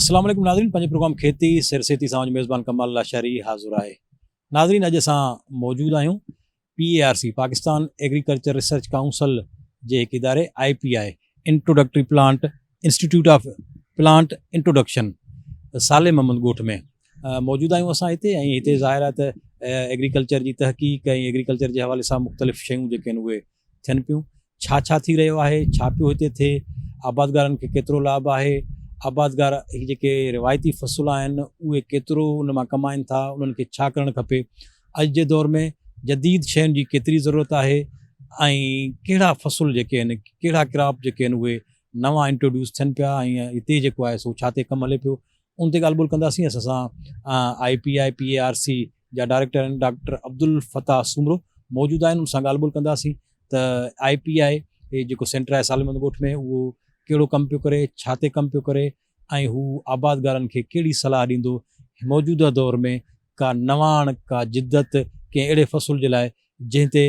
अस्सलाम वालेकुम नाज़रीन, पंहिंजे प्रोग्राम खेती सिरसेती सां मेज़बान कमाल लाशारी हाज़िर आहे। नाज़रीन, अॼु असां मौजूदु आहियूं PARC Pakistan agriculture research council जे हिकु इदारे IPI introductory plant institute of plant introduction Saleh Muhammad ॻोठ में मौजूदु आहियूं असां हिते। ऐं हिते ज़ाहिर आहे त एग्रीकल्चर जी तहक़ीक़ ऐं एग्रीकल्चर जे हवाले सां मुख़्तलिफ़ शयूं जेके आहिनि उहे थियनि पियूं। छा थी रहियो आहे, छा पियो हिते थिए, आबादगारनि खे केतिरो लाभ आहे, आबादगार ही जेके रिवायती फ़सुल आहिनि उहे केतिरो उन मां कमाइनि था, उन्हनि खे छा करणु खपे, अॼु जे दौर में जदीद शयुनि जी केतिरी ज़रूरत आहे ऐं कहिड़ा फ़सुल जेके आहिनि, कहिड़ा क्रॉप जेके आहिनि उहे नवां इंट्रोड्यूस थियनि पिया ऐं हिते जेको आहे सो छा ते कमु हले पियो, उन ते ॻाल्हि ॿोल कंदासीं। असां IPI PARC जा डायरेक्टर आहिनि डॉक्टर अब्दुल फ़ताह सूमरो मौजूदु आहिनि, उन सां ॻाल्हि ॿोल कंदासीं त IPI जेको सेंटर आहे साले मोहम्मद ॻोठ में उहो कहिड़ो कमु पियो करे, छा ते कमु पियो करे ऐं हू आबादगारनि खे कहिड़ी सलाह ॾींदो मौजूदा दौर में, का नवाण का जिदत कंहिं अहिड़े फ़सुल जे लाइ जंहिं ते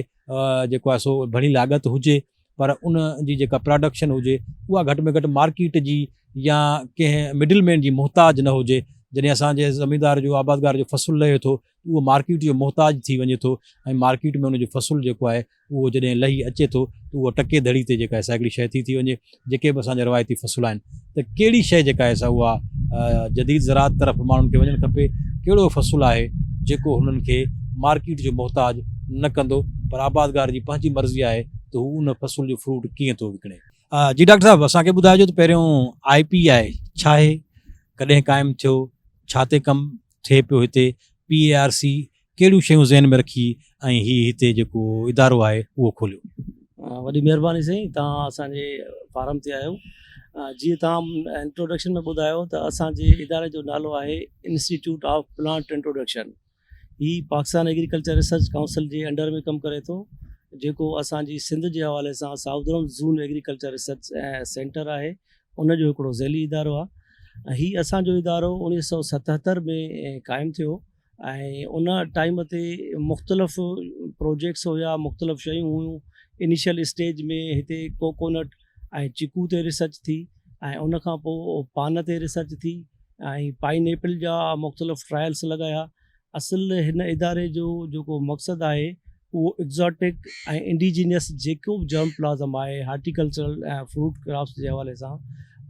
जेको आहे सो घणी लागत हुजे पर उन जी जेका प्रोडक्शन हुजे उहा घटि में घटि मार्केट जी या कंहिं मिडिलमैन जी मोहताज न हुजे। जॾहिं असांजे ज़मींदार जो आबादगार जो फ़सुलु लहे थो उहो मार्केट जो मोहताज थी वञे थो ऐं मार्केट में उनजो फ़सुलु जेको आहे उहो जॾहिं लही अचे थो त उहो टके धड़ी ते जेका आहे हिकिड़ी शइ थी वञे। जेके बि असांजा रिवायती फ़सुल आहिनि त कहिड़ी शइ जेका आहे सा उहा जदीद ज़राअत तरफ़ माण्हुनि खे वञणु खपे, कहिड़ो फ़सुलु आहे जेको हुननि खे मार्केट जो मोहताज न कंदो पर आबादगार जी पंहिंजी मर्ज़ी आहे त हू उन फ़सुल जो फ्रूट कीअं थो विकिणे। जी डॉक्टर साहब, असांखे ॿुधाइजो त पहिरियों IPI छा आहे, कॾहिं क़ाइमु थियो, छा ते कमु थिए पियो, हिते PARC कहिड़ियूं शयूं ज़हन में रखी ऐं हिते जेको इदारो आहे उहो खोलियो। वॾी महिरबानी साईं, तव्हां असांजे फारम ते आहियो। जीअं तव्हां इंट्रोडक्शन में ॿुधायो त असांजे इदारे जो नालो आहे इंस्टीट्यूट ऑफ प्लांट इंट्रोडक्शन। ही पाकिस्तान एग्रीकल्चर रिसर्च काउंसिल जे अंडर में कमु करे थो, जेको असांजी सिंध जे हवाले सां southern zone agriculture research centre आहे, उनजो हिकिड़ो ज़ैली इदारो आहे। ही असांजो इदारो 1977 में क़ाइमु थियो ऐं उन टाइम ते मुख़्तलिफ़ प्रोजेक्ट्स हुया, मुख़्तलिफ़ शयूं हुयूं। इनिशियल स्टेज में हिते कोकोनट ऐं चिकू ते रिसर्च थी ऐं उन खां पोइ पान ते रिसर्च थी ऐं पाइनएप्पल जा मुख़्तलिफ़ ट्रायल्स लॻाया। असुलु हिन इदारे जो जेको मक़सदु आहे उहो एक्ज़ॉटिक ऐं इंडिजीनियस जेको बि जर्म प्लाज़म आहे हार्टिकल्चरल ऐं फ्रूट क्रॉप्स जे हवाले सां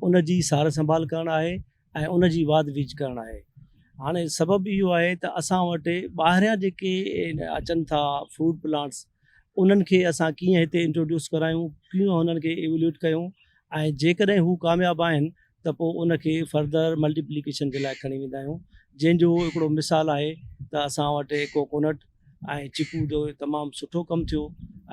उन जी सार संभाल करणु आहे ऐं उन जी वाध वीज करणु आहे। हाणे सबबु इहो आहे त असां वटि ॿाहिरियां जेके अचनि था फ्रूट प्लांट्स उन्हनि खे असां कीअं हिते इंट्रोड्यूस करायूं, कीअं हुननि खे इवेल्यूएट कयूं ऐं जेकॾहिं हू कामयाबु आहिनि त पोइ उनखे फर्दर मल्टीप्लिकेशन जे लाइ खणी वेंदा आहियूं। जंहिंजो हिकिड़ो मिसाल आहे त असां वटि कोकोनट ऐं चिकू जो तमामु सुठो कमु थियो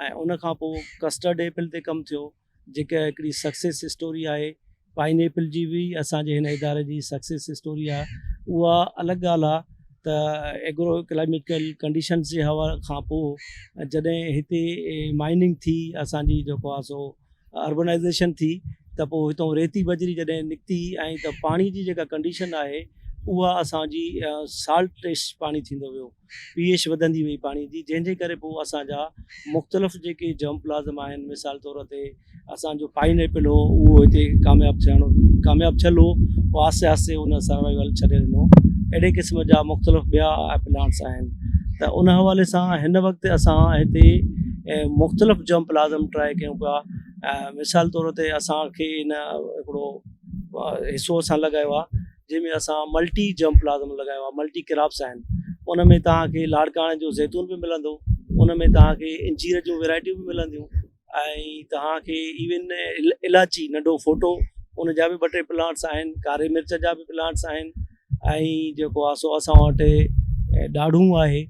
ऐं उन खां पोइ कस्टर्ड एपल ते कमु थियो, जेका हिकिड़ी सक्सेस स्टोरी आहे। पाइनएप्पल जी बि असांजे हिन इदारे जी सक्सेस स्टोरी आहे। उहा अलॻि ॻाल्हि आहे त एग्रो क्लाइमेटिकल कंडीशन्स जे हवाले खां पोइ जॾहिं हिते माइनिंग थी, असांजी जेको आहे सो अर्बनाइज़ेशन थी, त पोइ हितां रेती बजरी जॾहिं निकिती ऐं त पाणी जी जेका कंडीशन आहे उहा असांजी साल्ट टेस्ट पाणी थींदो वियो, pH वधंदी वई पाणी जी, जंहिंजे करे पोइ असांजा मुख़्तलिफ़ जेके जर्म प्लाज़म आहिनि, मिसाल तौर ते असांजो पाइनएप्पल हो उहो हिते कामयाबु थियल हो, पोइ आस्ते आस्ते उन सर्वाइवल छॾे ॾिनो। अहिड़े क़िस्म जा मुख़्तलिफ़ ॿिया प्लांट्स आहिनि। त उन हवाले सां हिन वक़्तु असां हिते मुख़्तलिफ़ जर्म प्लाज़म ट्राए कयूं पिया। मिसाल तौर ते असांखे हिन हिकिड़ो हिसो असां लॻायो आहे जंहिंमें असां मल्टी जर्म प्लाज़म लॻायो आहे, मल्टी क्रॉप्स आहिनि। उन में तव्हांखे लाड़काणे जो ज़ैतून बि मिलंदो, उन में तव्हांखे इंजीर जूं वैरायटियूं बि मिलंदियूं ऐं तव्हांखे इवन इलाची नंढो फोटो उन जा बि 2-3 प्लांट्स आहिनि, कारे मिर्च जा बि प्लांट्स आहिनि ऐं जेको आहे सो असां वटि ॾाढ़ूं आहे,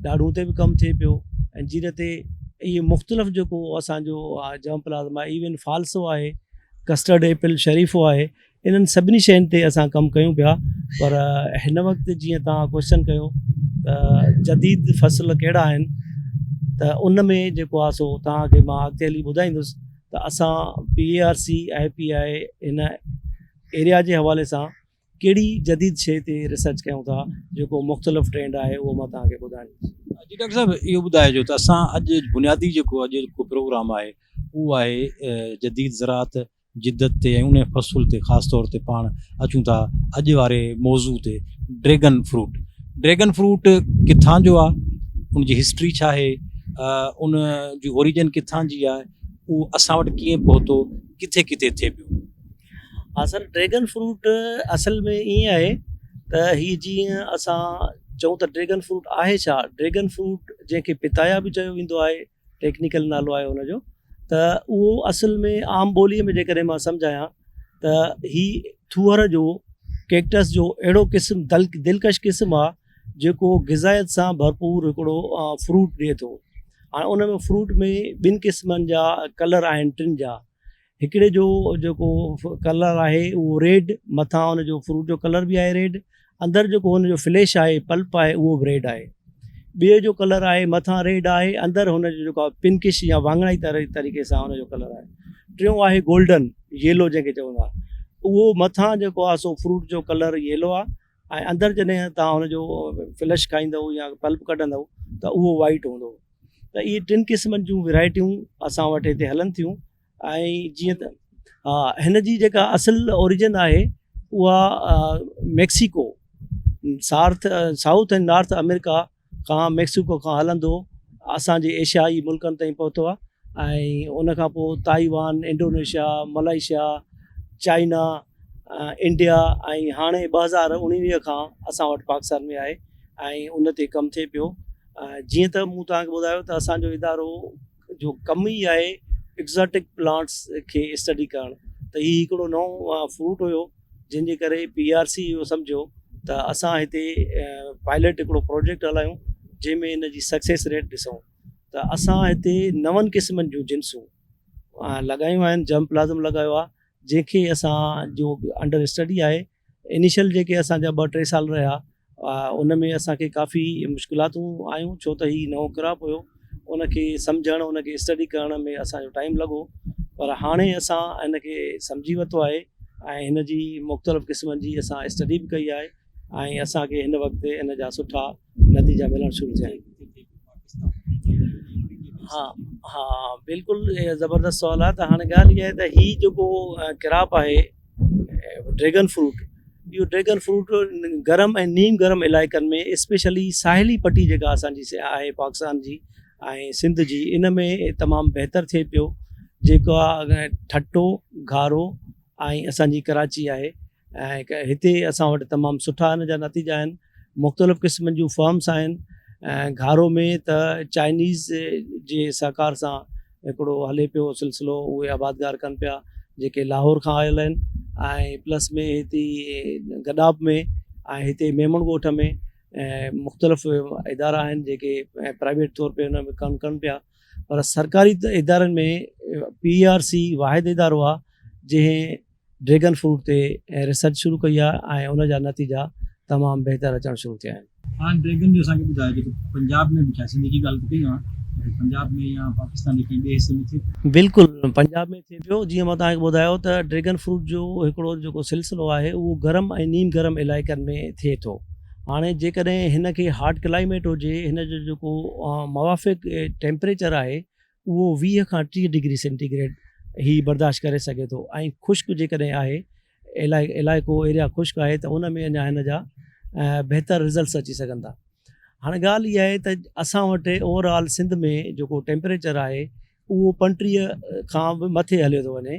ॾाढ़ूं ते बि कमु थिए पियो, अंजीर ते। इहे मुख़्तलिफ़ जेको असांजो जर्म प्लाज़म आहे, इवन फाल्सो आहे, कस्टर्ड एपल, शरीफ़ो आहे, इन्हनि सभिनी शयुनि ते असां कमु कयूं पिया। पर हिन वक़्तु जीअं तव्हां क्वेश्चन कयो त जदीद फ़सुल कहिड़ा आहिनि, त उन में जेको आहे सो तव्हांखे मां अॻिते हली ॿुधाईंदुसि त असां PARC IPI हिन एरिया जे हवाले सां कहिड़ी जदीद शइ ते रिसर्च कयूं था, जेको मुख़्तलिफ़ ट्रेंड आहे उहो मां तव्हांखे ॿुधाईंदुसि। जी डॉक्टर साहब, इहो ॿुधाइजो त असां अॼु बुनियादी जेको प्रोग्राम आहे उहो आहे जदीद ज़राअत जिद्दत ते ऐं उन फ़सुल ते ख़ासि तौर ते पाण अचूं था अॼु वारे मौज़ू ते ड्रैगन फ्रूट किथां जो आहे, उन जी हिस्ट्री छा आहे, उन जी ओरिजिन किथां जी आहे, उहो असां वटि कीअं पहुतो, किथे किथे थिए पियो। हा सर, ड्रैगन फ्रूट असल में ईअं आहे त हीअ जीअं असां चऊं त ड्रैगन फ्रूट आहे छा। ड्रैगन फ्रूट जंहिंखे पिताया बि चयो वेंदो आहे, टेक्निकल नालो आहे हुनजो, त उहो असल में आम ॿोलीअ में जेकॾहिं मां सम्झायां त ही थूअर जो कैक्टस जो अहिड़ो क़िस्म दिलकश क़िस्म आहे जेको ग़िज़ायत सां भरपूर हिकिड़ो फ्रूट ॾिए थो। हाणे उन में फ्रूट में ॿिनि क़िस्मनि जा कलर आहिनि, टिनि जा। हिकिड़े जो जेको कलर आहे उहो रेड, मथां हुनजो फ्रूट जो कलर बि आहे रेड, अंदरि जेको हुनजो फ्लैश आहे, पल्प आहे, उहो बि रेड आहे। ॿिए जो कलर आहे, मथां रेड आहे, अंदरि हुनजो जेको आहे पिंकिश या वाङणाई तरीक़े सां हुनजो कलर आहे। टियों आहे गोल्डन येलो जंहिंखे चवंदा, उहो मथां जेको आहे सो फ्रूट जो कलर येलो आहे, ऐं अंदरि जॾहिं तव्हां हुनजो फ्लैश खाईंदव या पल्प कढंदव त उहो वाइट हूंदो। त इहे टिनि क़िस्मनि जूं वैरायटियूं असां वटि हिते हलनि थियूं। ऐं जीअं त हिन जी जेका असल ओरिजिन आहे उहा मैक्सिको, साउथ ऐं नॉर्थ अमेरिका खां, मैक्सिको खां हलंदो असांजे एशियाई मुल्कनि ताईं पहुतो आहे। ऐं उन खां पोइ Taiwan, Indonesia, Malaysia, China, India, ऐं हाणे 2019 खां असां वटि पाकिस्तान में आहे ऐं उन ते कमु थिए पियो। जीअं त मूं तव्हांखे ॿुधायो त असांजो इदारो जो कमु ई आहे एक्ज़ॉटिक प्लांट्स खे स्टडी करणु। त हीउ हिकिड़ो नओं फ्रूट हुयो जंहिंजे करे PRC इहो सम्झो त असां हिते पायलट हिकिड़ो प्रोजेक्ट हलायूं जंहिंमें हिन जी सक्सेस रेट ॾिसूं। त असां हिते 9 क़िस्मनि जूं जिन्सूं लॻायूं आहिनि। जम प्लाज़म लॻायो आहे जंहिंखे असां जो अंडर स्टडी आहे। इनिशियल जेके असांजा 2-3 साल रहिया उन में असांखे काफ़ी मुश्किलातूं आयूं, छो त हीउ नओं क्रॉप हुयो, उनखे सम्झणु, उनखे स्टडी करण में असांजो टाइम लॻो। पर हाणे असां हिन खे सम्झी वरितो आहे ऐं हिन जी मुख़्तलिफ़ क़िस्मनि जी असां स्टडी बि कई आहे ऐं असांखे हिन वक़्तु हिन जा सुठा नतीजा मिलणु शुरू थिया आहिनि। हा हा, बिल्कुलु ज़बरदस्त सुवालु आहे। त हाणे ॻाल्हि इहा आहे त हीउ जेको क्रॉप आहे ड्रैगन फ्रूट, इहो ड्रैगन फ्रूट गरम ऐं नीम गरम इलाइक़नि में, स्पेशली साहिली पट्टी जेका असांजी आहे पाकिस्तान जी ऐं सिंध जी, इन में तमामु बहितर थिए पियो। जेको आहे ठटो, घारो ऐं असांजी कराची आहे ऐं हिते असां वटि तमामु सुठा हिन जा नतीजा आहिनि। मुख़्तलिफ़ क़िस्मनि जूं फर्म्स आहिनि। घारो में त चाइनीज़ जे सहकार सां हिकिड़ो हले पियो सिलसिलो, उहे आबादगार कनि पिया जेके लाहौर खां आयल आहिनि। ऐं प्लस में हिते गडाब में ऐं हिते मेमण ॻोठ में मुख़्तलिफ़ इदारा आहिनि जेके प्राइवेट तौर पे हुन में कमु कनि पिया। पर सरकारी इदारनि में PRC वाहिद इदारो आहे जंहिं ड्रैगन फ्रूट ते रिसर्च शुरू कई आहे ऐं उन जा नतीजा तमामु बहितर अचणु शुरू थिया आहिनि। हाँ, ड्रैगन जो असांखे ॿुधायो जेको पंजाब में बि छा, सिंधी जी ॻाल्हि कई आहे, पंजाब में या पाकिस्तान जे कंहिं ॿिए हिसे में थिए? बिल्कुलु पंजाब में थिए पियो। जीअं मां तव्हांखे ॿुधायो त ड्रैगन फ्रूट जो हिकिड़ो जेको सिलसिलो आहे उहो गरम ऐं नीम गरम इलाइक़नि में थिए थो। हाणे जेकॾहिं हिन खे हॉट क्लाइमेट हुजे, हिन जो जेको मुवाफ़िक़ टेम्परेचर आहे उहो 20 खां 30 डिग्री सेंटीग्रेड ही बर्दाश्त करे सघे थो। ऐं ख़ुश्क जेकॾहिं आहे, इलाइक़ो एरिया ख़ुश्क आहे, त उन में अञा हिन जा बहितर रिज़ल्ट्स अची सघनि था। हाणे ॻाल्हि इहा आहे त असां वटि ओवरऑल सिंध में जेको टेम्परेचर आहे उहो 35 खां बि मथे हलियो थो वञे।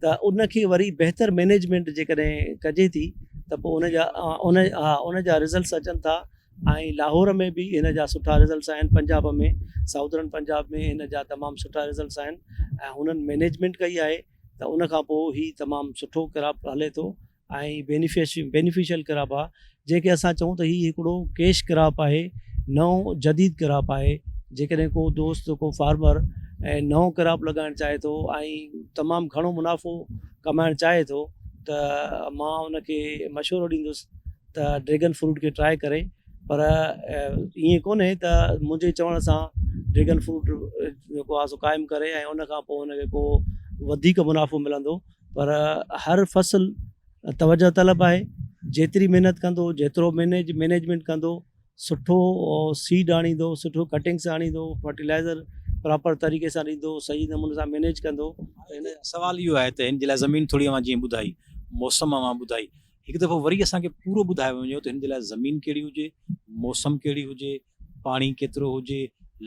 त उनखे वरी बहितर मैनेजमेंट जेकॾहिं कजे थी त पोइ उन जा रिज़ल्ट्स अचनि था। ऐं लाहौर में बि हिन जा सुठा रिज़ल्ट्स आहिनि, पंजाब में, साउदर्न पंजाब में हिन जा तमामु सुठा रिज़ल्ट्स आहिनि ऐं हुननि मैनेजमेंट कई आहे। त उन खां पोइ ही तमामु सुठो क्रॉप हले थो ऐं बेनिफिशियल क्रॉप आहे, जंहिंखे असां चऊं त हीउ हिकिड़ो कैश क्रॉप आहे, नओं जदीद क्रॉप आहे। जेकॾहिं को दोस्त, को फार्मर ऐं नओं क्रॉप लॻाइणु चाहे थो ऐं तमामु घणो मुनाफ़ो कमाइणु चाहे थो त मां उनखे मशवरो ॾींदुसि त ड्रैगन फ्रूट खे ट्राए करे। पर ईअं कोन्हे त मुंहिंजे चवण सां ड्रैगन फ्रूट जेको आहे सो क़ाइमु करे ऐं उन खां पोइ हुनखे को वधीक मुनाफ़ो मिलंदो। पर हर फ़सुल तवजो तलब आहे। जेतिरी महिनत कंदो, जेतिरो मैनेजमेंट कंदो, सुठो सीड आणींदो, सुठो कटिंग्स आणींदो, फर्टिलाइज़र प्रॉपर तरीक़े सां ॾींदो, सही नमूने सां मैनेज कंदो। हिन सवाल इहो आहे त हिन जे लाइ ज़मीन थोरी मां जीअं ॿुधाई, मौसम मां ॿुधाई, हिकु दफ़ो वरी असांखे पूरो ॿुधायो वञो त हिन जे लाइ ज़मीन कहिड़ी हुजे, मौसम कहिड़ी हुजे, पाणी केतिरो हुजे,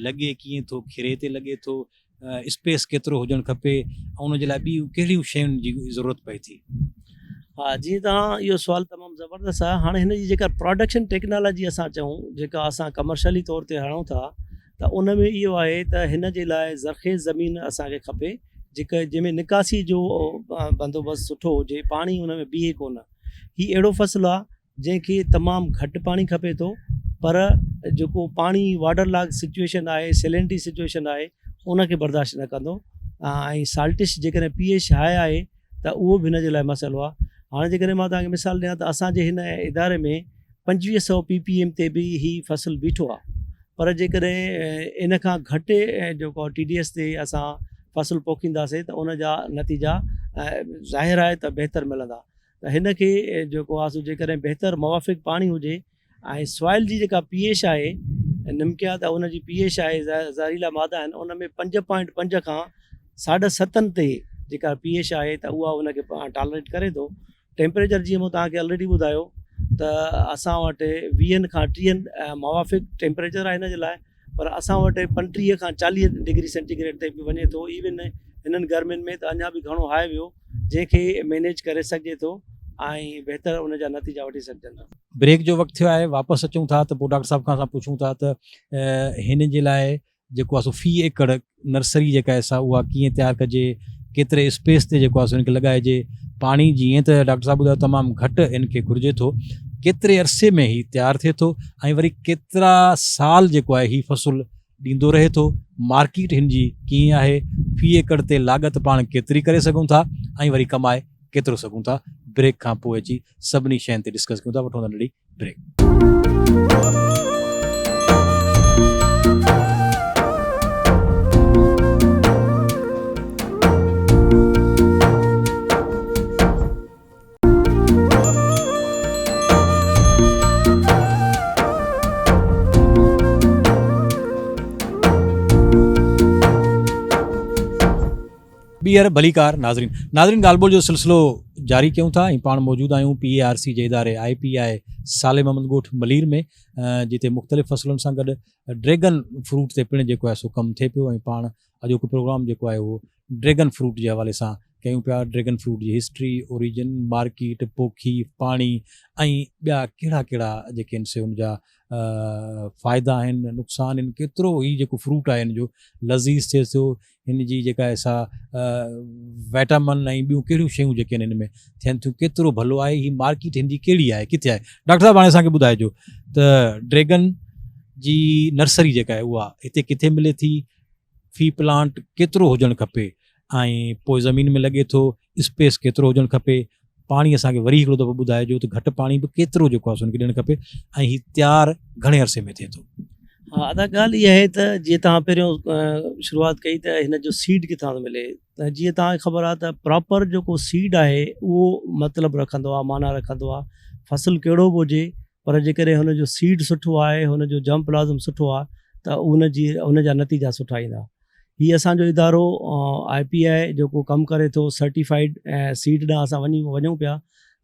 लॻे कीअं थो, खिरे ते लॻे थो, स्पेस केतिरो हुजणु खपे, ऐं उन जे लाइ ॿियूं कहिड़ियूं शयुनि जी ज़रूरत पए थी। हा, जीअं तव्हां इहो सुवालु तमामु ज़बरदस्त आहे। हाणे हिन जी जेका प्रोडक्शन टेक्नोलॉजी असां चऊं, जेका असां कमर्शियली तौर ते हणूं था, त उन में इहो आहे त हिन जे लाइ ज़रख़ेज़ ज़मीन असांखे खपे, जेका जंहिंमें निकासी जो बंदोबस्तु सुठो हुजे, पाणी हुन में बीहे कोन। हीउ अहिड़ो फ़सुलु आहे जंहिंखे तमामु घटि पाणी खपे थो, पर जेको पाणी वाटर लॉग सिचुएशन आहे, सैलेनिटी सिचुएशन आहे, उनखे बर्दाश्त न कंदो। ऐं साल्टिश जेकॾहिं pH हाई आहे त उहो बि हिन जे लाइ मसइलो आहे। हाणे जेकॾहिं मां तव्हांखे मिसाल ॾियां त असांजे हिन इदारे में 2500 ppm ते बि हीउ फ़सुलु बीठो आहे, पर जेकॾहिं इन खां घटि जेको TDS ते असां फ़सुलु पोखींदासीं त उन जा नतीजा ज़ाहिर आहे त बहितर मिलंदा। त हिन खे जेको आहे सो जेकॾहिं बहितर मुवाफ़िक़ पाणी हुजे ऐं सॉइल जी जेका pH आहे निमकिया, त उन जी pH आहे, ज़हरीला मादा आहिनि, उन में 5.5 खां 7.5 ते जेका pH आहे त उहा उनखे टॉलरेट करे थो। टेम्परेचर जीअं मूं तव्हांखे ऑलरेडी ॿुधायो त असां वटि 20 खां 30 मुवाफ़िक़ टेम्परेचर आहे हिन जे लाइ, पर असां वटि 35 खां 40 डिग्री सेंटीग्रेड ते बि वञे थो। इवन हिननि गर्मियुनि में त अञा बि घणो हाई वियो, जंहिंखे मैनेज करे सघिजे थो ऐं बहितर उन जा नतीजा वठी सघजनि। ब्रेक जो वक़्तु थियो आहे, वापसि अचूं था त पोइ डॉक्टर साहब खां असां पुछूं था त हिन जे लाइ जेको आहे सो फ़ी एकड़ नर्सरी जेका आहे सा उहा कीअं तयारु कजे, केतिरे स्पेस ते जेको आहे सो हिनखे लॻाइजे, पाणी जीअं त डॉक्टर साहब ॿुधायो तमामु घटि हिनखे घुरिजे थो, केतिरे अरसे में ही तयारु थिए थो, ऐं वरी केतिरा साल जेको आहे ही फ़सुलु ॾींदो रहे थो, मार्केट हिन जी कीअं आहे, फ़ी एकड़ ते लागत पाण केतिरी करे सघूं था, ऐं वरी कमाए केतिरो सघूं था। ब्रेक खां पोइ अची सभिनी शयुनि ते डिस्कस कयूं था। वठूं था नंढड़ी ब्रेक। ॿीहर भलीकार नाज़रीन ॻाल्हि ॿोल जो सिलसिलो जारी कयूं था ऐं पाण मौजूदु आहियूं PARC जे इदारे IPI साले मोहम्मद ॻोठ मलीर में, जिते मुख़्तलिफ़ फ़सुलनि सां गॾु ड्रैगन फ्रूट ते पिणु जेको आहे सो कमु थिए पियो, ऐं पाण अॼोको प्रोग्राम जेको आहे उहो ड्रैगन फ्रूट जे हवाले सां कयूं पिया। ड्रैगन फ्रूट जी हिस्ट्री, ओरिजिन, मार्केट, पोखी, पाणी ऐं ॿिया कहिड़ा कहिड़ा जेके आहिनि से हुनजा फ़ाइदा आहिनि, नुक़सान आहिनि, केतिरो ही जेको फ्रूट आहे हिन जो लज़ीज़ थिए थो, हिन जी जेका आहे सा विटामिन ऐं ॿियूं कहिड़ियूं शयूं जेके आहिनि हिन में थियनि थियूं, केतिरो भलो आहे, ही मार्केट हिन जी कहिड़ी आहे, किथे आहे। डॉक्टर साहब हाणे असांखे ॿुधाइजो त ड्रैगन जी नर्सरी जेका आहे उहा हिते किथे मिले थी, फ़ी प्लांट केतिरो हुजणु खपे, ऐं पोइ ज़मीन में लॻे थो स्पेस केतिरो हुजणु खपे, पाणी असांखे वरी हिकिड़ो दफ़ो ॿुधाइजो त घटि पाणी बि केतिरो जेको आहे हुनखे ॾियणु खपे, ऐं हीउ तयारु घणे अरसे में थिए थो। हा, त ॻाल्हि इहा आहे त जीअं तव्हां पहिरियों शुरूआति कई त हिन जो सीड किथां थो मिले, त जीअं तव्हांखे ख़बर आहे त प्रॉपर जेको सीड आहे उहो मतिलबु रखंदो आहे, माना रखंदो आहे, फ़सुलु कहिड़ो बि हुजे, पर जेकॾहिं हुनजो सीड सुठो आहे, हुनजो जम प्लाज़म सुठो आहे, त हुनजा नतीजा सुठा ईंदा। हीअ असांजो इदारो IPI जेको कमु करे थो सर्टिफाइड सीड ॾांहुं असां वञूं पिया,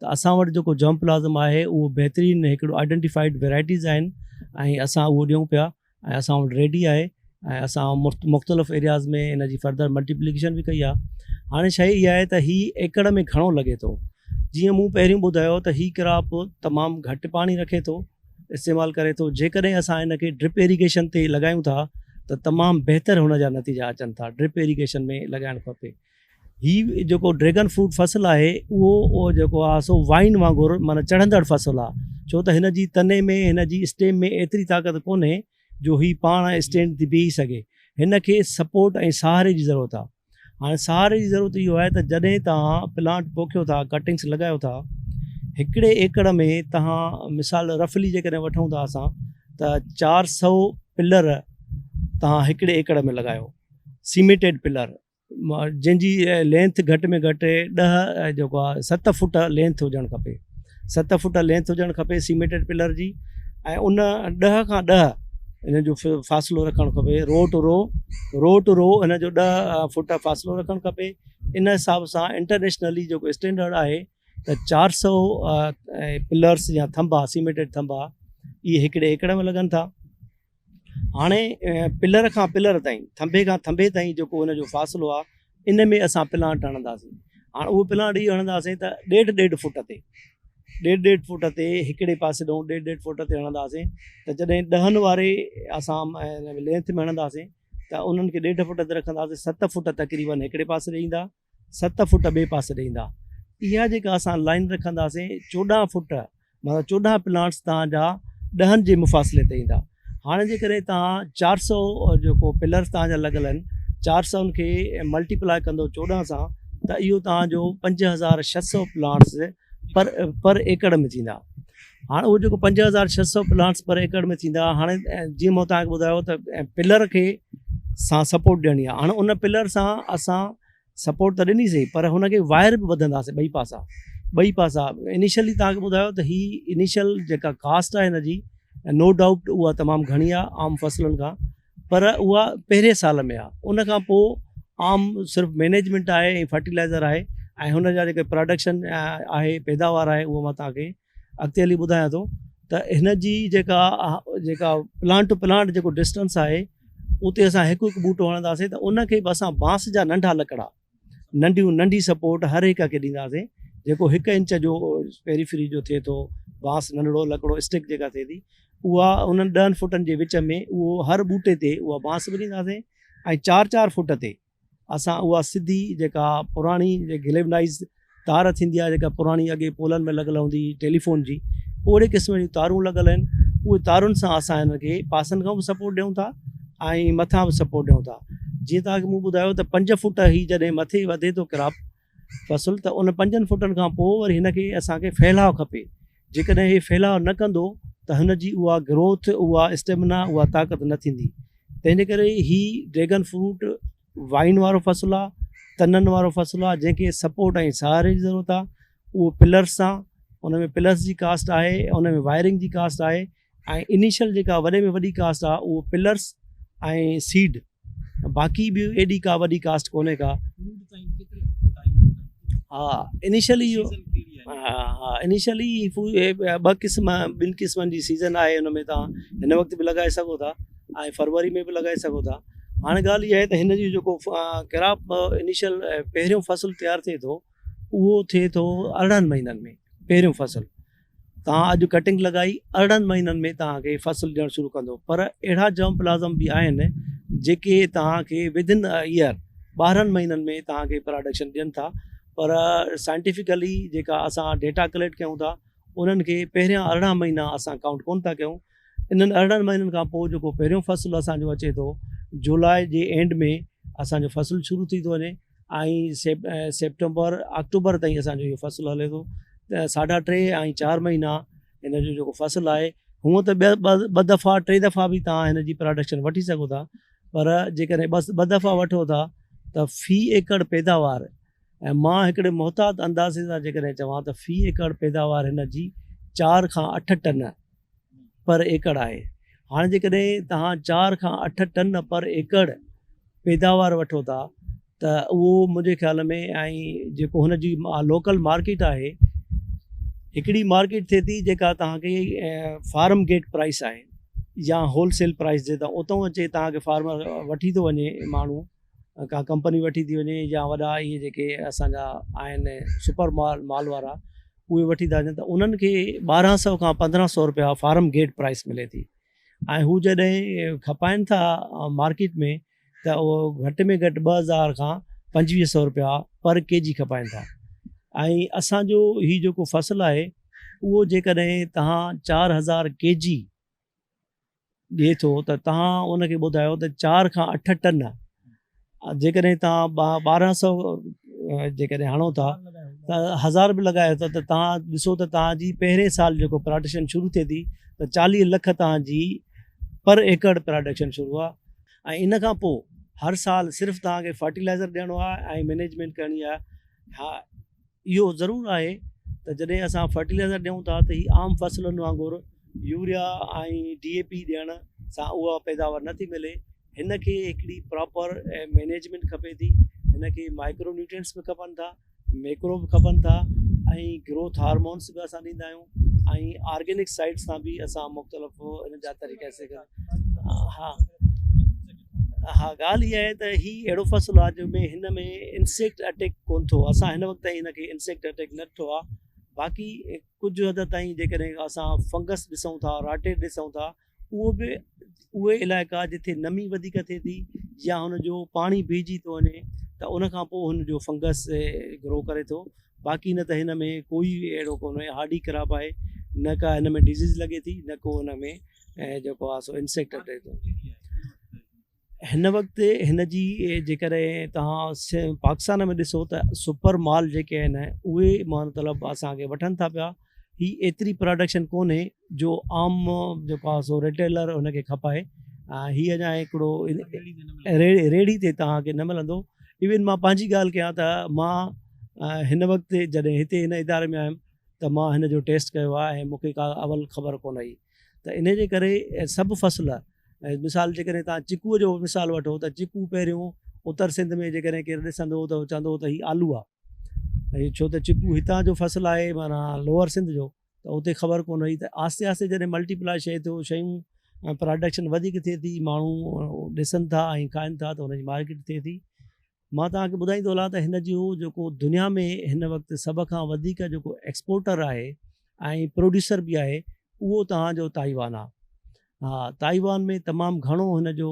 त असां वटि जेको जम प्लाज़म आहे उहो बहितरीनु हिकिड़ो आइडेंटिफाइड वैराइटीज़ आहिनि, ऐं असां उहो ॾियूं पिया, ऐं असां वटि रेडी आहे, ऐं असां मुख़्तलिफ़ एरियाज़ में इन जी फर्दर मल्टीप्लिकेशन बि कई आहे। हाणे शइ इहा आहे त हीउ एकड़ में घणो लॻे थो। जीअं मूं पहिरियों ॿुधायो त हीउ क्रॉप तमामु घटि पाणी रखे थो, इस्तेमालु करे थो। जेकॾहिं असां हिन खे ड्रिप इरीगेशन ते लॻायूं था त तमामु बहितर हुन जा नतीजा अचनि था। ड्रिप इरीगेशन में लॻाइणु खपे। हीउ जेको ड्रैगन फ्रूट फ़सुलु आहे उहो जेको आहे सो वाइन वांगुरु माना चढ़ंदड़ फ़सुलु आहे, छो त हिन जी तने में, हिन जी स्टेम में एतिरी ताक़त कोन्हे जो हीउ पाण स्टैंड ते बीही सघे। हिन खे सपोर्ट ऐं सहारे जी ज़रूरत आहे। हाणे सहारे जी ज़रूरत इहो आहे त जॾहिं तव्हां प्लांट पोखियो था, कटिंग्स लॻायो था, हिकिड़े एकड़ में तव्हां मिसाल रफली जेकॾहिं वठूं था असां त 400 पिलर तव्हां हिकिड़े एकड़ में लॻायो, सीमेंटेड पिलर जंहिंजी लेंथ घटि में घटि 10 जेको आहे 7 फुट लेंथ हुजणु खपे। 7 फुट लेंथ हुजणु खपे सीमेंटेड पिलर जी, ऐं उन 10 खां 10 इन जो फ़ासिलो रखणु खपे, रो टू रो इन जो 10 फुट फ़ासिलो रखणु खपे। इन हिसाब सां इंटरनेशनली जेको स्टैंडर्ड आहे त 400 पिलर्स या थंबा, सीमेंटेड थंबा इहे हिकिड़े एकड़ में लॻनि था। हाणे पिलर खां पिलर ताईं, थंबे खां थंबे ताईं जेको इन जो फ़ासिलो आहे, इन में असां प्लांट हणंदासीं। हाणे उहो प्लांट इहो हणंदासीं त 1.5 फुट ते, 1.5 फुट ते हिकिड़े पासे ॾऊं 1.5 फुट ते हणंदासीं। त जॾहिं 10 वारे असां लेंथ में हणंदासीं त उन्हनि खे 1.5 फुट ते रखंदासीं। 7 फुट तक़रीबन हिकिड़े पासे ॾींदा, 7 फुट ॿिए पासे ॾींदा। इहा जेका असां लाइन रखंदासीं 14 फुट, मतिलबु 14 प्लांट्स तव्हांजा 10 जे मुफ़ासिले ते ईंदा। हाणे जेकॾहिं तव्हां 400 जेको पिलर्स तव्हांजा लॻल आहिनि, 400 खे मल्टीप्लाए कंदो 14 सां, त इहो तव्हांजो 5600 प्लांट्स पर एकड़ में थींदा। हाणे उहो जेको 5600 प्लांट्स पर एकड़ में थींदा, हाणे जीअं मां तव्हांखे ॿुधायो त पिलर खे सां सपोर्ट ॾियणी आहे। हाणे उन पिलर सां असां सपोर्ट त ॾिनीसीं, पर हुनखे वायर बि वधंदासीं ॿई पासा। इनिशियली तव्हांखे ॿुधायो त ही इनिशियल जेका कास्ट आहे हिन जी, नो डाउट उहा तमामु घणी आहे आम फसलुनि खां, पर उहा पहिरें साल में आहे। उन खां पोइ आम सिर्फ़ु मैनेजमेंट आहे ऐं फर्टिलाइज़र आहे, ऐं हुन जा जेके प्रोडक्शन आहे, पैदावार आहे, उहो मां तव्हांखे अॻिते हली ॿुधायां थो। त हिन जी जेका प्लांट टू प्लांट जेको डिस्टेंस आहे, उते असां हिकु ॿूटो हणंदासीं त उनखे बि असां बांस जा नंढा लकड़ा, नंढी सपोर्ट हर हिक खे ॾींदासीं। जेको 1 इंच जो पेरीफ्री जो थिए थो, बांस नंढड़ो लकड़ो स्टिक जेका थिए थी, उहा उन्हनि 10 फुटनि जे विच में उहो हर ॿूटे ते उहा बांस बि ॾींदासीं। ऐं 4-4 फुट ते असां उहा सिधी जेका पुराणी गिलेवनाइज़ तार थींदी आहे, जेका पुराणी अॻे पोलनि में लॻल हूंदी टेलीफोन जी, ओहिड़े क़िस्म जूं तारूं लॻल आहिनि। उहे तारुनि सां असां हिनखे पासनि खां बि सपोर्ट ॾियूं था ऐं मथां बि सपोर्ट ॾियूं था। जीअं तव्हांखे मूं ॿुधायो त 5 फुट ई जॾहिं मथे वधे थो क्रॉप फ़सुलु, त उन 5 फुटनि खां पोइ वरी हिनखे असांखे फैलाव खपे। जेकॾहिं इहे फैलाव न कंदो त हिनजी उहा ग्रोथ, उहा स्टेमिना, उहा ताक़त न थींदी। तंहिंजे करे ही ड्रैगन फ्रूट वाइन वारो फ़सुलु आहे, तननि वारो फ़सुलु आहे, जंहिंखे सपोर्ट ऐं सहारे जी ज़रूरत आहे। उहो पिलर्स सां, उन में पिलर्स जी कास्ट आहे, उन में वायरिंग जी कास्ट आहे, ऐं इनिशियल जेका वॾे में वॾी कास्ट आहे उहो पिलर्स ऐं सीड। बाक़ी बि एॾी का वॾी कास्ट कोन्हे का। हा, इनिशियली इहो इनिशियली 2 क़िस्मनि जी सीज़न आहे। हुन में तव्हां हिन वक़्तु बि लॻाए सघो था ऐं फरवरी में बि लॻाए सघो था। हाणे ॻाल्हि इहा आहे त हिन जी जेको क्रॉप इनिशियल पहिरियों फ़सुलु तयारु थिए थो, उहो थिए थो 18 महीननि में। पहिरियों फ़सुलु तव्हां अॼु कटिंग लॻाई, 18 महीननि में तव्हांखे फ़सुलु ॾियणु शुरू कंदो। पर अहिड़ा जर्म प्लाज़म बि आहिनि जेके तव्हांखे विदिन अ ईयर 12 महीननि में तव्हांखे प्रोडक्शन ॾियनि था। पर साइंटिफिकली जेका असां डेटा कलेक्ट कयूं था, उन्हनि खे पहिरियां 18 महीना असां काउंट कोन था कयूं। इन्हनि 18 महीननि खां पोइ जेको पहिरियों फ़सुलु असांजो अचे थो, जुलाई जे एंड में असांजो फ़सुलु शुरू थी थो वञे ऐं सेप्टेंबर अक्टूबर ताईं असांजो इहो फ़सुलु हले थो। त 3.5 ऐं 4 महीना हिन जो जेको फ़सुलु आहे, हूअं त ॿ दफ़ा 3 दफ़ा बि तव्हां हिन जी प्रोडक्शन वठी सघो था। पर जेकॾहिं 2 दफ़ा वठो था त फ़ी एकड़ पैदावार, ऐं मां हिकिड़े मुहतात अंदाज़े सां जेकॾहिं चवां त फ़ी एकड़ पैदावार हिन जी 4 खां 8 टन पर एकड़ आहे। हाणे जेकॾहिं तव्हां 4 खां 8 टन पर एकड़ पैदावार वठो था, त उहो मुंहिंजे ख़्याल में, ऐं जेको हुन जी लोकल मार्केट आहे, हिकिड़ी मार्केट थिए थी जेका तव्हांखे फार्म गेट प्राइस आहे या होलसेल प्राइस जे, त उतां अचे तव्हांखे फार्मर वठी थो वञे, माण्हू का कंपनी वठी थी वञे, या वॾा इहे जेके असांजा आहिनि सुपर माल वारा, उहे वठी था वञनि। त उन्हनि खे 1200 खां 1500 रुपया फार्म गेट प्राइस मिले थी। ऐं हू जॾहिं खपाइनि था मार्केट में, त उहो घटि में घटि 2000 खां 2500 रुपया पर केजी खपाइनि था। ऐं असांजो हीउ जेको फ़सुलु आहे, उहो जेकॾहिं तव्हां 4000 केजी ॾिए थो, त तव्हां उनखे ॿुधायो त 4 खां 8 टन, जेकॾहिं तव्हां 1200 जेकॾहिं हणो था त 1000 बि लॻायो था, त तव्हां ॾिसो त तव्हांजी पहिरें साल जेको प्रोडक्शन शुरू थिए थी, त 40 लख तव्हांजी पर एकड़ प्रोडक्शन शुरू आहे। ऐं इन खां पोइ हर साल सिर्फ़ु तव्हांखे फर्टिलाइज़र ॾियणो आहे ऐं मैनेजमेंट करणी आहे। हा, इहो ज़रूरु आहे त जॾहिं असां फर्टिलाइज़र ॾियूं था, त हीअ आम फ़सुलुनि वांगुरु यूरिया ऐं DAP ॾियणु सां उहा पैदावार नथी मिले। हिन खे हिकिड़ी प्रॉपर मैनेजमेंट खपे थी। हिन खे माइक्रो न्यूट्रिएंट्स बि खपनि था, मैक्रो बि खपनि था, ऐं ग्रोथ हार्मोन्स बि असां ॾींदा आहियूं, ऐं ऑर्गेनिक साइड सां बि असां मुख़्तलिफ़ हिन जा तरीक़े से हा हा ॻाल्हि इहा आहे त हीउ अहिड़ो फ़सुलु आहे जंहिंमें हिन में इंसेक्ट अटैक कोन थियो। असां हिन वक़्तु ताईं हिन खे इंसेक्ट अटैक न थियो आहे। बाक़ी कुझु हद ताईं जेकॾहिं असां फंगस ॾिसूं था, राटेड ॾिसूं था, उहो बि उहे इलाइक़ा जिथे नमी वधीक थिए थी या हुनजो पाणी भीजी थो वञे त उन खां पोइ हुनजो फंगस ग्रो करे थो। बाक़ी न त हिन में कोई अहिड़ो कोन्हे हार्डी क्रॉप आहे, न का हिन में डिज़ीज़ लॻे थी, न को हिन में जेको आहे सो इंसेक्ट अटैक थो। हिन वक़्तु हिन जी जेकॾहिं तव्हां पाकिस्तान में ॾिसो त सुपर माल जेके आहिनि उहे मतिलबु असांखे वठनि था पिया। ही एतिरी प्रोडक्शन कोन्हे जो आम जेको आहे सो रिटेलर हुनखे खपाए। हीअ अञा हिकिड़ो रेड़ी ते तव्हांखे न मिलंदो। इवन मां पंहिंजी ॻाल्हि कयां त मां हिन वक़्तु जॾहिं हिते हिन इदारे में आयुमि त मां हिन जो टेस्ट कयो आहे ऐं मूंखे का अवल ख़बर कोन हुई। त इन जे करे सभु फ़सुल, मिसाल जेकॾहिं तव्हां चिकूअ जो मिसाल वठो त चिकू पहिरियों उत्तर सिंध में जेकॾहिं केरु ॾिसंदो त चवंदो त हीउ आलू आहे, छो त चिकू हितां जो फ़सुलु आहे, माना लोअर सिंध जो, त उते ख़बर कोन हुई। त आस्ते आस्ते जॾहिं मल्टीप्लाई थिए थो, शयूं प्रोडक्शन वधीक थिए थी, माण्हू ॾिसनि था ऐं खाइनि था, त हुनजी मार्केट थिए थी। मां तव्हांखे ॿुधाईंदो हलां त हिन जो जेको दुनिया में हिन वक़्तु सभ खां वधीक जेको एक्सपोर्टर आहे ऐं प्रोड्यूसर बि आहे उहो तव्हांजो ताइवान आहे। हा, ताइवान में तमामु घणो हिन जो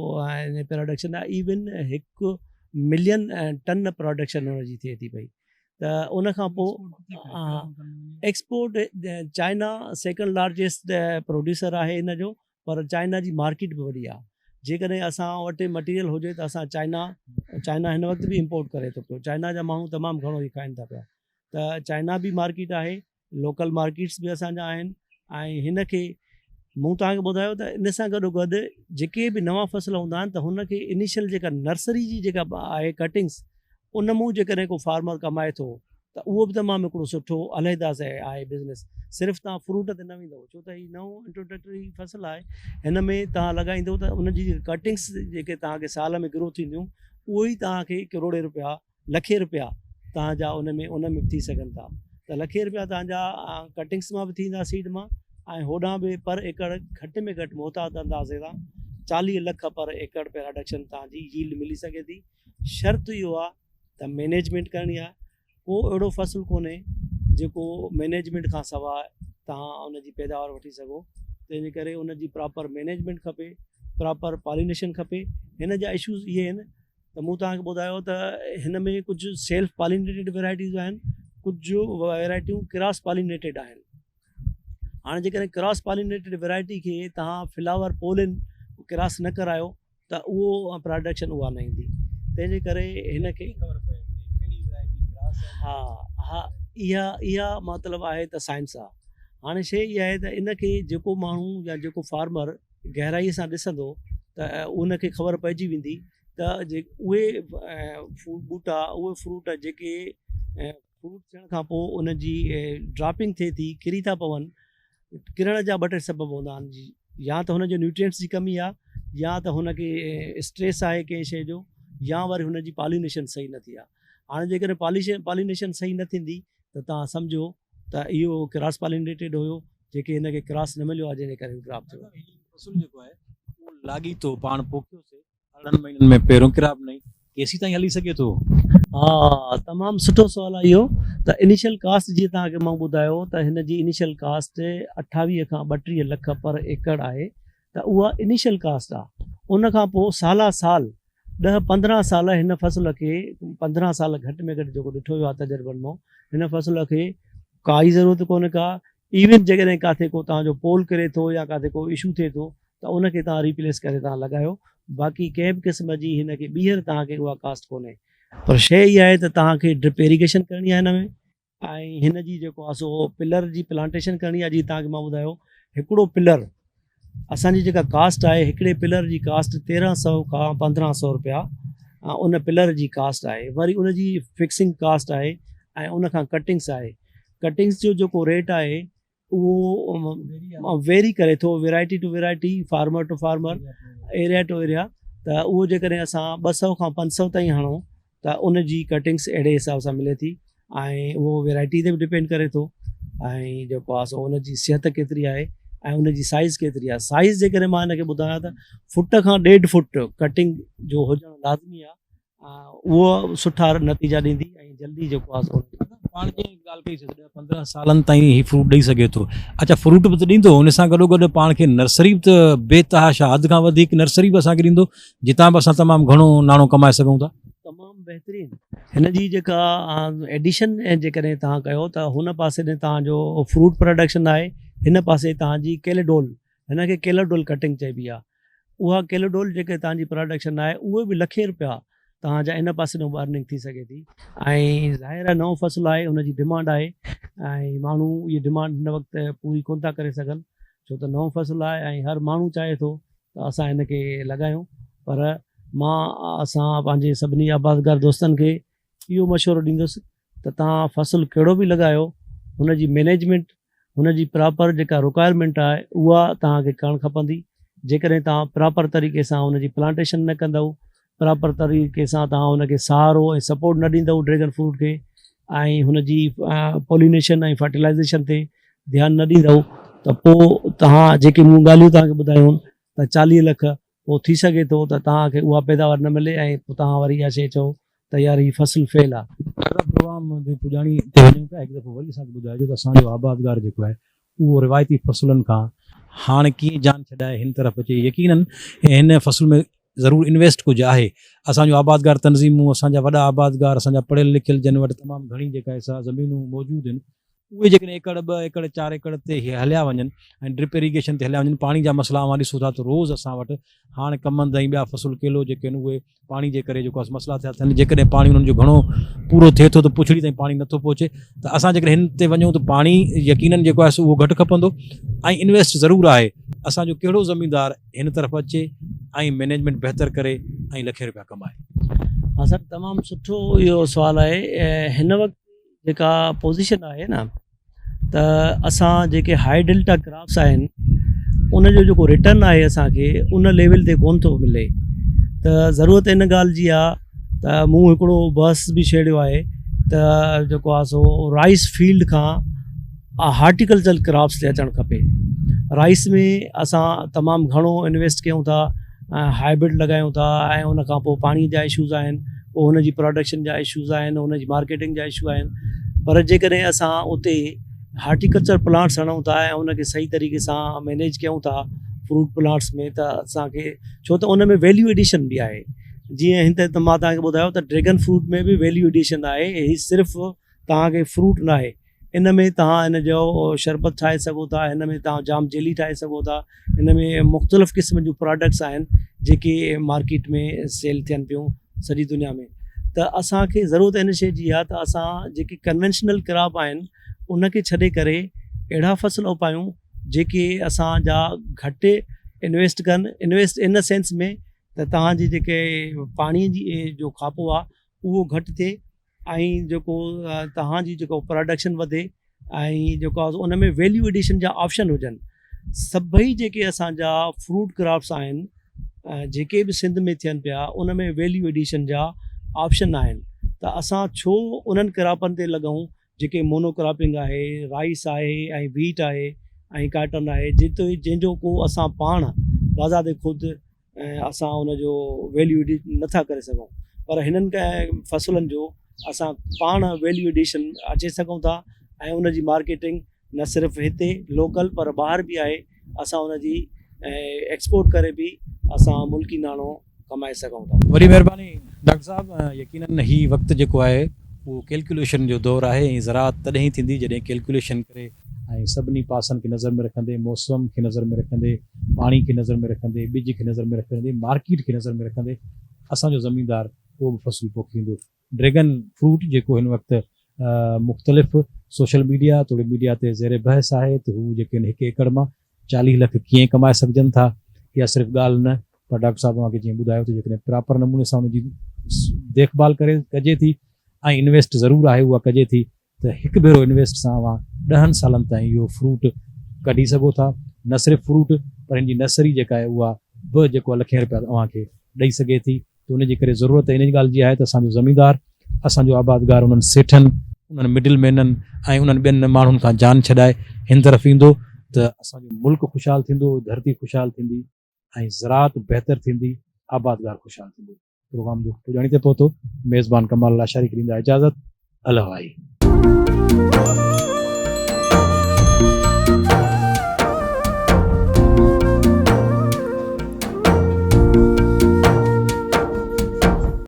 प्रोडक्शन आहे। इवन 1 मिलियन टन प्रोडक्शन हुनजी थिए थी पई। त उन खां पोइ export China second largest producer आहे हिन जो, पर चाइना जी मार्केट बि वॾी आहे। जेकॾहिं असां वटि मटीरियल हुजे त असां चाइना हिन वक़्तु बि इम्पोर्ट करे थो पियो। चाइना जा माण्हू तमामु घणो ई खाइनि था पिया। त चाइना बि मार्केट आहे, लोकल मार्केट्स बि असांजा आहिनि। ऐं हिन खे मूं तव्हांखे ॿुधायो त इन सां गॾोगॾु जेके बि नवां फ़सुल हूंदा आहिनि त हुनखे इनिशियल जेका नर्सरी जी जेका आहे कटिंग्स, उन मूं जेकॾहिं को फार्मर कमाए थो त उहो बि तमामु हिकिड़ो सुठो अलहदा से आहे बिज़नेस। सिर्फ़ु तव्हां फ्रूट ते न वेंदव, छो त हीउ नओं इंट्रोडक्टरी फ़सुलु आहे। हिन में तव्हां लॻाईंदव त उनजी कटिंग्स जेके तव्हांखे साल में ग्रो थींदियूं उहो ई तव्हांखे करोड़े रुपया, लखे रुपया तव्हांजा उन में थी सघनि था। त लखे रुपया तव्हांजा कटिंग्स मां बि थींदा, सीड मां, ऐं होॾां बि पर एकड़ घटि में घटि मोहतात अंदाज़े सां 40 लख पर एकड़ प्रोडक्शन तव्हांजी यील्ड मिली सघे थी। शर्त इहो आहे त मैनेजमेंट करणी आहे। को अहिड़ो फ़सुलु कोन्हे जेको मैनेजमेंट खां सवाइ तव्हां उनजी पैदावार वठी सघो। तंहिंजे करे उनजी प्रॉपर मैनेजमेंट खपे, प्रॉपर पॉलिनेशन खपे। हिन जा इशूज़ इहे आहिनि त मूं तव्हांखे ॿुधायो त हिन में कुझु सेल्फ पॉलिनेटेड वैराइटीज़ आहिनि, कुझु वैराइटियूं क्रॉस पॉलिनेटेड आहिनि। हाणे जेकॾहिं क्रॉस पॉलिनेटेड वैराइटी खे तव्हां फ्लावर पोलिन क्रॉस न करायो त उहो प्रोडक्शन उहा न ईंदी। तंहिंजे करे हिन खे हा इहा मतिलबु आहे त साइंस आहे। हाणे शइ इहा आहे त इन खे जेको माण्हू या जेको फार्मर गहराईअ सां ॾिसंदो त उनखे ख़बर पइजी वेंदी त उहे ॿूटा, उहे फ्रूट जेके फ्रूट थियण खां पोइ उनजी ड्रॉपिंग थिए थी, किरी था पवनि। किरण जा ॿ टे सबब हूंदा आहिनि, या त हुनजो न्यूट्रिएंट्स जी कमी आहे, या त हुनखे स्ट्रेस आहे कंहिं शइ जो, या वरी हुनजी पॉलिनेशन सही न थी आहे। हाणे जेकॾहिं पॉलिनेशन सही न थींदी त तव्हां सम्झो त इहो क्रॉस पॉलिनेटेड हुयो, जेके हिनखे क्रॉस न मिलियो आहे, जंहिंजे करे ड्रॉप थियो। फ़सुलु जेको आहे उहो लागी थो, पाण पोखियोसीं 8 महीननि में, पहिरियों क्रॉप नहीं केसी ताईं हली सघे थो? हा, तमामु सुठो सुवालु आहे इहो। त इनिशियल कास्ट जीअं तव्हांखे मां ॿुधायो त हिन जी इनिशियल कास्ट 28 खां 32 लख पर एकड़ आहे। त उहा इनिशियल कास्ट आहे। उन खां पोइ साला साल 10-15 साल हिन फ़सुल खे, 15 साल घटि में घटि जेको ॾिठो वियो आहे तजुर्बनि मां, हिन फ़सुल खे काई ज़रूरत कोन्हे का। इवन जेकॾहिं किथे को तव्हांजो पोल किरे थो या किथे को इशू थिए थो त उनखे तव्हां रिप्लेस करे तव्हां लॻायो। बाक़ी कंहिं बि क़िस्म जी हिन खे ॿीहर तव्हांखे उहा कास्ट कोन्हे। पर शइ इहा आहे त तव्हांखे ड्रिप इरिगेशन करणी आहे हिन में, ऐं हिन जी जेको आहे सो पिलर जी प्लांटेशन करणी आहे। जीअं तव्हांखे मां ॿुधायो, हिकिड़ो पिलर असांजी जेका कास्ट आहे, हिकिड़े पिलर जी कास्ट 1300 खां 1500 रुपया उन पिलर जी कास्ट आहे। वरी उनजी फिक्सिंग कास्ट आहे ऐं उन खां कटिंग्स आहे। कटिंग्स जो जेको रेट आहे उहो वेरी करे थो, variety to variety, farmer to farmer, area to area. त उहो जेकॾहिं असां 200 खां 500 ताईं हणूं त उन जी कटिंग्स अहिड़े हिसाब सां मिले थी, ऐं उहो वेराइटी ते बि डिपेंड करे थो, ऐं जेको आहे सो उन जी सिहत केतिरी आहे ऐं उन जी साइज़ केतिरी आहे। साइज़ जेकॾहिं मां हिनखे ॿुधायां त फुट खां 1.5 फुट कटिंग जो हुजणु लाज़मी आहे, उहो सुठा नतीजा ॾींदी ऐं जल्दी जेको आहे सो पाण जी ॻाल्हि कई सघे 15 सालनि ताईं ही फ्रूट ॾेई सघे थो। अच्छा, फ्रूट बि त ॾींदो, हुन सां गॾोगॾु पाण खे नर्सरी बि त बेतहाशा हद खां वधीक नर्सरी बि असांखे ॾींदो, जितां बि असां तमामु घणो नाणो कमाए सघूं था। तमामु बहितरीनु हिन जी जेका एडिशन ऐं जेकॾहिं तव्हां कयो त हुन पासे ॾे तव्हांजो फ्रूट प्रोडक्शन आहे, हिन पासे तव्हांजी केलेडोल, हिन खे केलेडोल कटिंग चइबी आहे। उहा केलेडोल जेके तव्हांजी प्रोडक्शन आहे उहे बि लखे रुपया तव्हांजा इन पासे ॾांहुं अर्निंग थी सघे थी। ऐं ज़ाहिर आहे नओं फ़सुलु आहे, हुनजी डिमांड आहे, ऐं माण्हू इहा डिमांड हिन वक़्तु पूरी कोन था करे सघनि, छो त नओं फ़सुलु आहे ऐं हर माण्हू चाहे थो त असां हिन खे लॻायूं। पर असां पंहिंजे सभिनी आबादगार दोस्तनि खे इहो मशवरो ॾींदुसि त तव्हां फ़सुलु कहिड़ो बि लॻायो, हुनजी मैनेजमेंट, हुनजी प्रॉपर जेका रिक्वायरमेंट आहे उहा तव्हांखे करणु खपंदी। जेकॾहिं तव्हां प्रॉपर तरीक़े सां हुनजी प्लांटेशन न कंदव, प्रॉपर तरीक़े सां तव्हां हुनखे सहारो ऐं सपोर्ट न ॾींदव ड्रैगन फ्रूट खे, ऐं हुनजी पॉलिनेशन ऐं फर्टिलाइज़ेशन ते ध्यानु न ॾींदव, त पोइ तव्हां जेके मूं ॻाल्हियूं तव्हांखे ॿुधायूं त 40 लख पोइ थी सघे थो त तव्हांखे उहा पैदावार न मिले ऐं पोइ तव्हां वरी इहा शइ चओ त यार हीअ फ़सुलु फेल आहे। प्रोग्राम जे पुॼाणी ते वञूं था, हिकु दफ़ो वरी असांखे ॿुधाइजो त असांजो आबादगार जेको आहे उहो रिवायती फ़सुलनि खां हाणे कीअं जान छॾाए हिन तरफ़ अचे। यकीनन हिन फ़सुल में ज़रूरु इन्वेस्ट कुझु आहे। असांजो आबादगार तनज़ीमूं, असांजा वॾा आबादगार, असांजा पढ़ियल लिखियल जन वटि तमामु घणी जेका आहे ज़मीनूं मौजूदु आहिनि, उहे जेकॾहिं 1 2 एकड़ 4 एकड़ ते हलिया वञनि ऐं ड्रिप इरीगेशन ते हलिया वञनि, पाणी जा मसइला अवां ॾिसूं था त रोज़ु असां वटि हाणे कमंद ऐं ॿिया फ़सुल केलो जेके आहिनि उहे पाणी जे करे जेको आहे मसइला थिया थियनि। जेकॾहिं पाणी उन्हनि जो घणो पूरो थिए थो त पुछड़ी ताईं पाणी नथो पहुचे, त असां जेकॾहिं हिन ते वञूं त पाणी यकीनन जेको आहे उहो घटि खपंदो ऐं इन्वेस्ट ज़रूरु आहे। असांजो कहिड़ो ज़मीनदार हिन तरफ़ अचे ऐं मैनेजमेंट बहितर करे ऐं लखे रुपया कमाए। हा सर, तमामु सुठो इहो सुवालु आहे। हिन वक़्तु जेका पोज़ीशन आहे न, त असां जेके हाई डेल्टा क्रॉप्स आहिनि उनजो जेको रिटर्न आहे असांखे उन लेवल ते कोन थो मिले। त ज़रूरत इन ॻाल्हि जी आहे त मूं हिकिड़ो बस बि छेड़ियो आहे त जेको आहे सो राइस फील्ड खां हार्टिकल्चर क्रॉप्स ते अचणु खपे। राइस में असां तमामु घणो इन्वेस्ट कयूं था, हाइब्रिड लॻायूं था, ऐं उन खां पोइ पाणी जा इशूज़ आहिनि, पोइ हुनजी प्रोडक्शन जा इशूज़ आहिनि, हुनजी मार्केटिंग जा इशू आहिनि। पर जेकॾहिं असां उते हार्टिकल्चर प्लांट्स हणूं था ऐं उनखे सही तरीक़े सां मैनेज कयूं था फ्रूट प्लांट्स में, त असांखे, छो त उन में वैल्यू एडिशन बि आहे। जीअं हिन ते त मां तव्हांखे ॿुधायो त ड्रैगन फ्रूट में बि वैल्यू एडिशन आहे। ही सिर्फ़ु तव्हांखे फ्रूट न आहे, इन में तव्हां हिन जो शरबत ठाहे सघो था, हिन में तव्हां जाम जेली ठाहे सघो था, हिन में मुख़्तलिफ़ क़िस्म जूं प्रोडक्ट्स आहिनि जेके मार्केट में सेल थियनि पियूं सॼी दुनिया में। त असांखे ज़रूरत इन शइ जी आहे त असां जेके कन्वेंशनल क्रॉप आहिनि उनखे छॾे करे अहिड़ा फ़सुल उपायूं जेके असांजा घटि इन्वेस्ट कनि। इन्वेस्ट इन सेंस में त तव्हांजी जेके पाणीअ जी जो खापो आहे उहो घटि थिए ऐं जेको तव्हांजी जेको प्रोडक्शन वधे ऐं जेको आहे उन में वैल्यू एडिशन जा ऑप्शन हुजनि। सभई जेके असांजा फ्रूट क्रॉप्स आहिनि जेके बि सिंध में थियनि पिया उन में वैल्यू एडिशन जा ऑप्शन आहिनि। त असां छो उन्हनि क्रॉपनि ते लॻूं जेके मोनोक्रॉपिंग आहे, राइस आहे ऐं वीट आहे ऐं काटन आहे, जंहिंजो को असां पाण बाज़ार ते ख़ुदि असां उनजो वैल्यू एडिशन नथा करे सघूं। पर हिननि फ़सुलनि जो असां पाण वैल्यू एडिशन अचे सघूं था ऐं उनजी मार्केटिंग न सिर्फ़ु हिते लोकल पर ॿाहिरि बि आहे। असां उनजी एक्सपोर्ट करे बि असां मुल्की नाणो कमाए सघूं था। वरी महिरबानी डॉक्टर साहब, यकीनन ही वक़्तु जेको आहे उहो कैलकुलेशन जो दौरु आहे ऐं ज़राअत तॾहिं थींदी जॾहिं कैलकुलेशन करे ऐं सभिनी पासनि खे नज़र में रखंदे, मौसम खे नज़र में रखंदे, पाणी खे नज़र में रखंदे, ॿिज खे नज़र में रखंदे, मार्केट खे नज़र में रखंदे असांजो ज़मीनदार उहो बि फ़सुलु पोखींदो। ड्रैगन फ्रूट जेको हिन वक़्तु मुख़्तलिफ़ सोशल मीडिया थोरी मीडिया ते ज़ेर बहस आहे त हू जेके 1 एकड़ मां 40 लख कीअं कमाए सघजनि था। इहा सिर्फ़ु ॻाल्हि न, पर डॉक्टर साहिबु मूंखे जीअं ॿुधायो त जेकॾहिं प्रॉपर नमूने सां हुनजी देखभाल करे कजे थी ऐं इन्वेस्ट ज़रूरु आहे उहा कजे थी, त त हिकु भेरो इन्वेस्ट सां तव्हां 10 सालनि ताईं इहो फ्रूट कढी सघो था। न सिर्फ़ु फ्रूट पर हिन जी नर्सरी जेका आहे उहा बि जेको लखें रुपया तव्हांखे ॾेई सघे थी। त उनजे करे ज़रूरत इन ॻाल्हि जी आहे त असांजो ज़मीनदार, असांजो आबादगार उन्हनि सेठनि, उन्हनि मिडिल मैननि ऐं उन्हनि ॿियनि माण्हुनि खां जान छॾाए हिन तरफ़ ईंदो त असांजो मुल्क ख़ुशहाल थींदो, धरती ख़ुशहाल थींदी ऐं ज़राअत बहितर थींदी, आबादगार ख़ुशहाल थींदो। प्रोग्राम जो पुॼाणी ते पहुतो मेज़बान कमाल लाशारी खे ॾींदा इजाज़त। अल हवाई।